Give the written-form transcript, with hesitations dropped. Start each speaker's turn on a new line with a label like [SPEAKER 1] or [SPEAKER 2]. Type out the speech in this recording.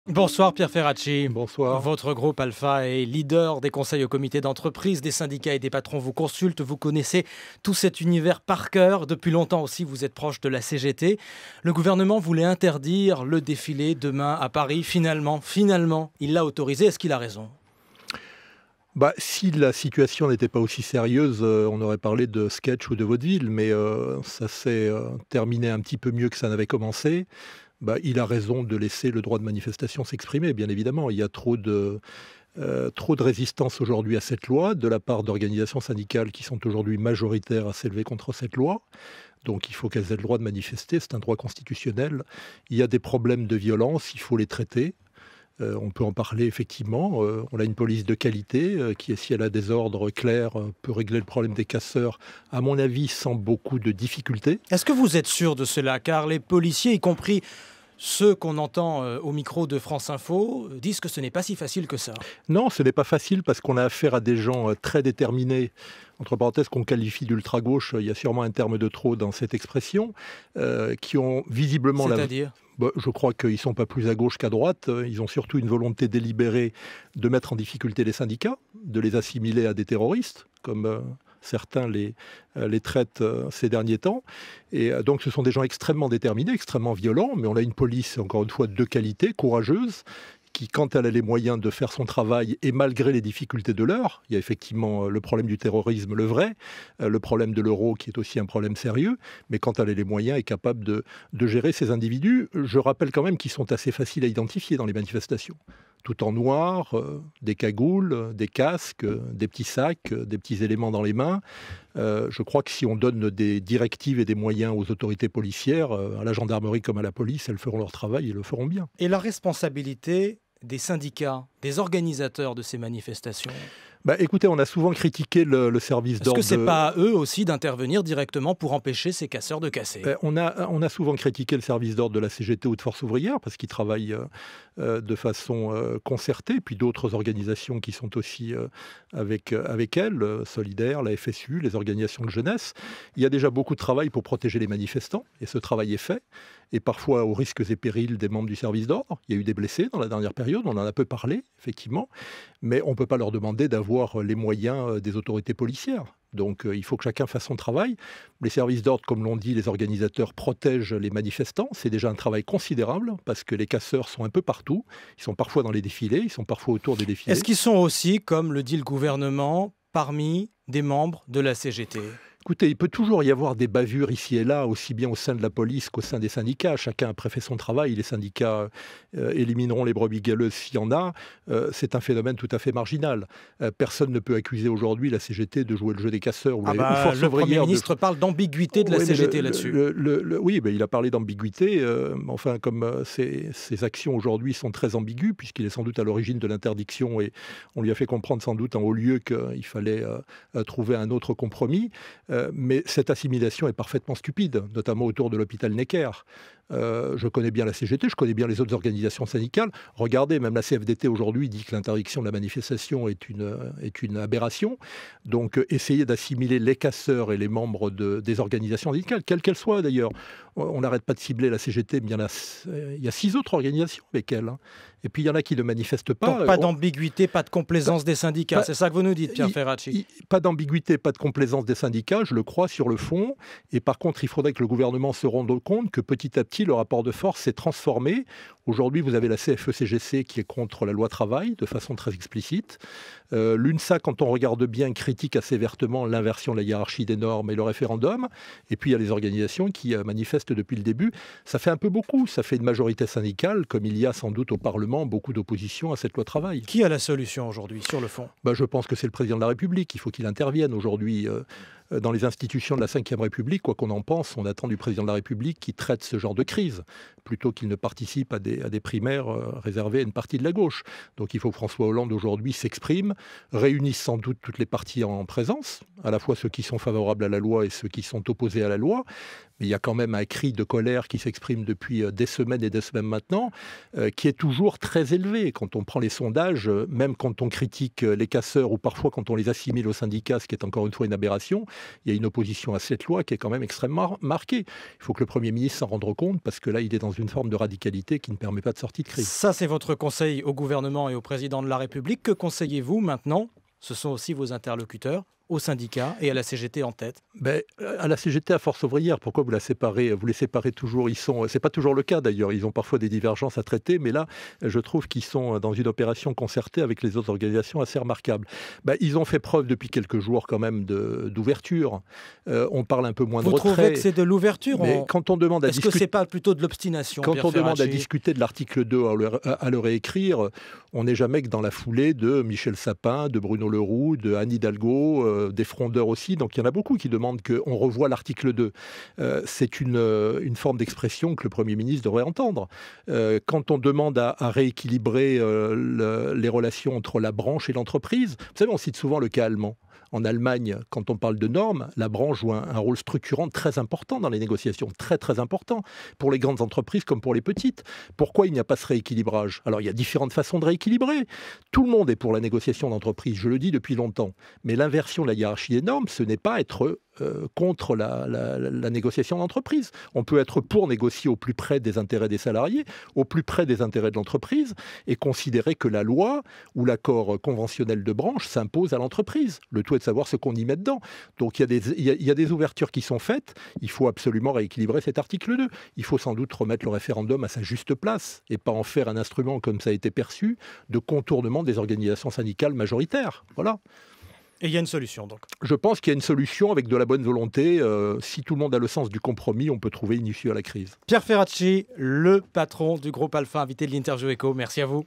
[SPEAKER 1] Bonsoir Pierre Ferracci.
[SPEAKER 2] Bonsoir.
[SPEAKER 1] Votre groupe Alpha est leader des conseils au comité d'entreprise, des syndicats et des patrons vous consultent. Vous connaissez tout cet univers par cœur. Depuis longtemps aussi, vous êtes proche de la CGT. Le gouvernement voulait interdire le défilé demain à Paris. Finalement, il l'a autorisé. Est-ce qu'il a raison ?
[SPEAKER 2] Si la situation n'était pas aussi sérieuse, on aurait parlé de sketch ou de vaudeville, mais ça s'est terminé un petit peu mieux que ça n'avait commencé. Il a raison de laisser le droit de manifestation s'exprimer, bien évidemment. Il y a trop de résistance aujourd'hui à cette loi, de la part d'organisations syndicales qui sont aujourd'hui majoritaires à s'élever contre cette loi. Donc il faut qu'elles aient le droit de manifester, c'est un droit constitutionnel. Il y a des problèmes de violence, il faut les traiter. On peut en parler effectivement. On a une police de qualité qui, si elle a des ordres clairs, peut régler le problème des casseurs, à mon avis, sans beaucoup de difficultés.
[SPEAKER 1] Est-ce que vous êtes sûr de cela ? Car les policiers, y compris ceux qu'on entend au micro de France Info, disent que ce n'est pas si facile que ça.
[SPEAKER 2] Non, ce n'est pas facile parce qu'on a affaire à des gens très déterminés, entre parenthèses qu'on qualifie d'ultra-gauche, il y a sûrement un terme de trop dans cette expression, qui ont visiblement...
[SPEAKER 1] C'est-à-dire ?
[SPEAKER 2] Je crois qu'ils ne sont pas plus à gauche qu'à droite. Ils ont surtout une volonté délibérée de mettre en difficulté les syndicats, de les assimiler à des terroristes, comme certains les traitent ces derniers temps. Et donc ce sont des gens extrêmement déterminés, extrêmement violents, mais on a une police, encore une fois, de qualité, courageuse, qui, quand elle a les moyens de faire son travail, et malgré les difficultés de l'heure, il y a effectivement le problème du terrorisme, le vrai, le problème de l'euro, qui est aussi un problème sérieux, mais quand elle a les moyens, est capable de gérer ces individus. Je rappelle quand même qu'ils sont assez faciles à identifier dans les manifestations. Tout en noir, des cagoules, des casques, des petits sacs, des petits éléments dans les mains. Je crois que si on donne des directives et des moyens aux autorités policières, à la gendarmerie comme à la police, elles feront leur travail et le feront bien.
[SPEAKER 1] Et la responsabilité des syndicats, des organisateurs de ces manifestations ?
[SPEAKER 2] Écoutez, on a souvent critiqué le service d'ordre.
[SPEAKER 1] Est-ce que ce n'est pas à eux aussi d'intervenir directement pour empêcher ces casseurs de casser ?
[SPEAKER 2] On a souvent critiqué le service d'ordre de la CGT ou de Force ouvrière parce qu'ils travaillent de façon concertée, puis d'autres organisations qui sont aussi avec elles, Solidaires, la FSU, les organisations de jeunesse. Il y a déjà beaucoup de travail pour protéger les manifestants et ce travail est fait. Et parfois aux risques et périls des membres du service d'ordre. Il y a eu des blessés dans la dernière période, on en a peu parlé, effectivement, mais on ne peut pas leur demander d'avoir les moyens des autorités policières. Donc il faut que chacun fasse son travail. Les services d'ordre, comme l'ont dit les organisateurs, protègent les manifestants. C'est déjà un travail considérable parce que les casseurs sont un peu partout. Ils sont parfois dans les défilés, ils sont parfois autour des défilés.
[SPEAKER 1] Est-ce qu'ils sont aussi, comme le dit le gouvernement, parmi des membres de la CGT ?
[SPEAKER 2] Écoutez, il peut toujours y avoir des bavures ici et là, aussi bien au sein de la police qu'au sein des syndicats. Chacun a après fait son travail. Les syndicats élimineront les brebis galeuses s'il y en a. C'est un phénomène tout à fait marginal. Personne ne peut accuser aujourd'hui la CGT de jouer le jeu des casseurs.
[SPEAKER 1] Le Premier ministre parle d'ambiguïté de la CGT là-dessus.
[SPEAKER 2] Oui, il a parlé d'ambiguïté. Enfin, comme ses actions aujourd'hui sont très ambiguës, puisqu'il est sans doute à l'origine de l'interdiction et on lui a fait comprendre sans doute en haut lieu qu'il fallait trouver un autre compromis. Mais cette assimilation est parfaitement stupide, notamment autour de l'hôpital Necker. Je connais bien la CGT, je connais bien les autres organisations syndicales. Regardez, même la CFDT aujourd'hui dit que l'interdiction de la manifestation est une aberration. Donc essayer d'assimiler les casseurs et les membres des organisations syndicales, quelles qu'elles soient d'ailleurs. On n'arrête pas de cibler la CGT, mais il y a 6 autres organisations avec elle. Et puis il y en a qui ne manifestent pas.
[SPEAKER 1] Donc pas d'ambiguïté, pas de complaisance des syndicats, c'est ça que vous nous dites, Pierre Ferracci ?
[SPEAKER 2] Pas d'ambiguïté, pas de complaisance des syndicats, je le crois sur le fond. Et par contre, il faudrait que le gouvernement se rende compte que petit à petit, le rapport de force s'est transformé. Aujourd'hui, vous avez la CFE-CGC qui est contre la loi travail de façon très explicite. L'UNSA, quand on regarde bien, critique assez vertement l'inversion de la hiérarchie des normes et le référendum. Et puis il y a les organisations qui manifestent depuis le début. Ça fait un peu beaucoup. Ça fait une majorité syndicale, comme il y a sans doute au Parlement beaucoup d'opposition à cette loi travail.
[SPEAKER 1] Qui a la solution aujourd'hui, sur le fond ?
[SPEAKER 2] Je pense que c'est le président de la République. Il faut qu'il intervienne aujourd'hui. Dans les institutions de la Ve République, quoi qu'on en pense, on attend du président de la République qu'il traite ce genre de crise, plutôt qu'il ne participe à des primaires réservées à une partie de la gauche. Donc il faut que François Hollande aujourd'hui s'exprime, réunisse sans doute toutes les parties en présence, à la fois ceux qui sont favorables à la loi et ceux qui sont opposés à la loi. Mais il y a quand même un cri de colère qui s'exprime depuis des semaines et des semaines maintenant, qui est toujours très élevé. Quand on prend les sondages, même quand on critique les casseurs ou parfois quand on les assimile aux syndicats, ce qui est encore une fois une aberration, il y a une opposition à cette loi qui est quand même extrêmement marquée. Il faut que le Premier ministre s'en rende compte parce que là, il est dans une forme de radicalité qui ne permet permet pas de sortie de crise.
[SPEAKER 1] Ça, c'est votre conseil au gouvernement et au président de la République. Que conseillez-vous maintenant? Ce sont aussi vos interlocuteurs, aux syndicats et à la CGT en tête.
[SPEAKER 2] À la CGT, à Force ouvrière, pourquoi vous la séparez? Vous les séparez toujours. C'est pas toujours le cas d'ailleurs. Ils ont parfois des divergences à traiter, mais là, je trouve qu'ils sont dans une opération concertée avec les autres organisations assez remarquable. Ils ont fait preuve depuis quelques jours quand même d'ouverture. On parle un peu moins de retrait.
[SPEAKER 1] Vous trouvez que c'est de l'ouverture?
[SPEAKER 2] Mais quand on demande à
[SPEAKER 1] Est-ce que c'est pas plutôt de l'obstination?
[SPEAKER 2] Quand on demande à discuter de l'article 2, à le réécrire, on n'est jamais que dans la foulée de Michel Sapin, de Bruno Le Roux, de Anne Hidalgo, des frondeurs aussi. Donc il y en a beaucoup qui demandent qu'on revoie l'article 2. C'est une forme d'expression que le Premier ministre devrait entendre. Quand on demande à rééquilibrer les relations entre la branche et l'entreprise, vous savez, on cite souvent le cas allemand. En Allemagne, quand on parle de normes, la branche joue un rôle structurant très important dans les négociations, très très important, pour les grandes entreprises comme pour les petites. Pourquoi il n'y a pas ce rééquilibrage? Alors il y a différentes façons de rééquilibrer. Tout le monde est pour la négociation d'entreprise, je le dis depuis longtemps. Mais l'inversion de la hiérarchie des normes, ce n'est pas être contre la négociation d'entreprise. On peut être pour négocier au plus près des intérêts des salariés, au plus près des intérêts de l'entreprise, et considérer que la loi ou l'accord conventionnel de branche s'impose à l'entreprise. Le tout est de savoir ce qu'on y met dedans. Donc il y a des ouvertures qui sont faites. Il faut absolument rééquilibrer cet article 2. Il faut sans doute remettre le référendum à sa juste place et pas en faire un instrument, comme ça a été perçu, de contournement des organisations syndicales majoritaires. Voilà.
[SPEAKER 1] Et il y a une solution, donc?
[SPEAKER 2] Je pense qu'il y a une solution avec de la bonne volonté. Si tout le monde a le sens du compromis, on peut trouver une issue à la crise.
[SPEAKER 1] Pierre Ferracci, le patron du groupe Alpha, invité de l'Interview Éco. Merci à vous.